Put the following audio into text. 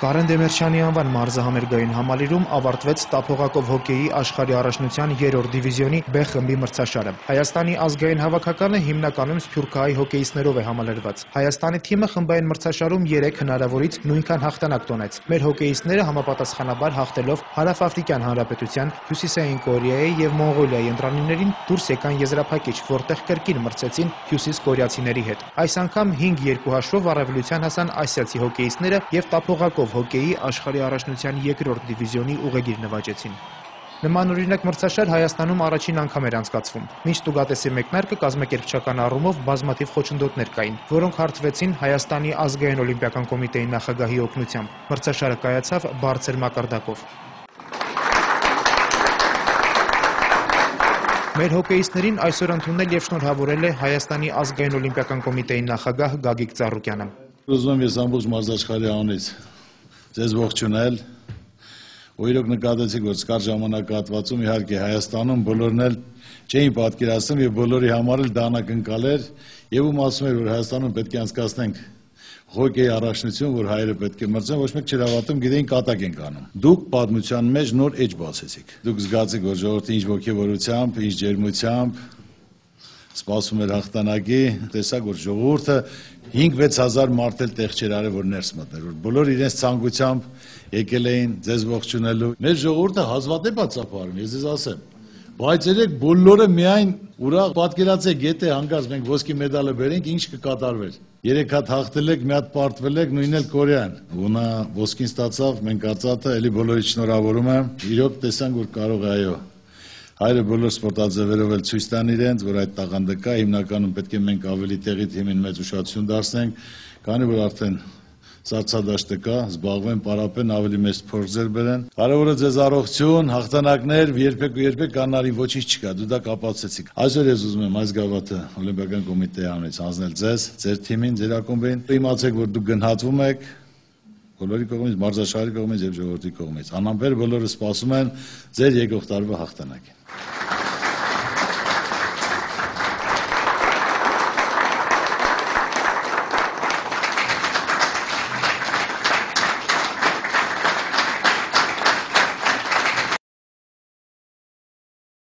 Կարեն Դեմիրճյանի անվան մարզահամերգային համալիրում ավարտվեց տափողակով հոկեյի աշխարհի առաջնության 3-րդ դիվիզիոնի B խմբի մրցաշարը։ Հայաստանի ազգային հավաքականը հիմնականում սփյուռքահայ հոկեյիստներով է համալրված։ Հայաստանի թիմը խմբային մրցաշարում 3 հնարավորից նույնքան հաղթանակ տոնեց։ Մեր հոկեյիստները համապատասխանաբար հաղթելով Հարավաֆրիկյան Հանրապետության, Հյուսիսային Կորեայի եւ Մոնղոլիայի ընտրանիներին դուրս եկան եզրափակիչ, որտեղ կրկին մրցեցին հյուսիսկորեացիների հետ։ Այս անգամ 5-2 հաշվով առավելության հասան ասիացի հոկեյիստները եւ տափողակով հոկեյի աշխարհի առաջնության 2-րդ դիվիզիոնի ուղեգիր նվաճեցին։ Նմանօրինակ մրցաշար Հայաստանում առաջին անգամ էր անցկացվում։ Մինչ Տուգատեսի մեկնարկը կազմակերպչական առումով բազմաթիվ խոչընդոտներ կային, որոնք հարթվեցին Հայաստանի ազգային օլիմպիական կոմիտեի նախագահի օգնությամբ։ Մրցաշարը կայացավ բարձր մակարդակով։ Մեր հոկեյիստներին այսօր ընդունել եւ շնորհավորել է Հայաստանի ազգային օլիմպիական կոմիտեի նախագահ Գագիկ Ծառուկյանը։ Ուզում եմ ես ամբողջ մարզաշխարհի անունից ձեզ ողջունել, ու իրոք նկատեցիք, որ սկար ժամանակահատվածում իհարկե Հայաստանում բոլորն էլ չէին պատկերացնում եւ բոլորի համար էլ դա անակնկալ էր, եւ ում ասում էր, որ Հայաստանում պետք է անցկացնենք հոկեյի առաջնություն, որ հայերը պետք է մրցեն, ոչ մեկ չէր հավատում, գիտեին կատակ ենք անում։ Դուք պատմության մեջ նոր էջ բացեցիք։ Դուք զգացիք, որ ժողովրդը ինչ ոգևորությամբ, ինչ ջերմությամբ սպասում էր հաղթանակի, տեսակ, որ ժողովուրդը 5-6 հազար մարդ էլ տեղ չէր արել, որ ներս մտներ, որ բոլոր իրենց ցանկությամբ եկել էին ձեզ ողջունելու։ Մեր ժողովուրդը հազվադեպ է ծափարում, ես ձեզ ասեմ, բայց երեք բոլորը միայն ուրախ պատկերացեք, եթե հանկարծ մենք ոսկի մեդալը բերենք, ինչ կկատարվեր։ 3 հատ հաղթել եք, մի հատ պարտվել եք, նույնն էլ Կորեան։ Ու նա ոսկին ստացավ, մենք արծաթը, էլի բոլորի շնորհավորում եմ։ Իրոք տեսանք, որ կարող է, այո, հայերը բոլոր սպորտաձևերով էլ ցույց տան իրենց, որ այդ տաղանդը կա, հիմնականում պետք է մենք ավելի տեղի թիմին մեծ ուշադրություն դարձնենք, քանի որ արդեն սառցադաշտը կա, զբաղվեն, պարապեն, ավելի մեծ փորձեր բերեն։ Կարևորը ձեզ առողջություն, հաղթանակներ, երբեք կանարին ոչինչ չկա, դու դա կապացեցիք։ Այսօր ես ուզում եմ այս գավաթը Օլիմպիական կոմիտեի անունից հանձնել ձեզ, ձեր թիմին, ձեր ակումբին։ Իմացեք, որ դուք գնահատվում եք բոլորի կողմից, մարզաշխարհի կողմից եւ ժողովրդի կողմից։ Անամբեր բոլորը սպասում են ձեր եկող տարվա հաղթանակին։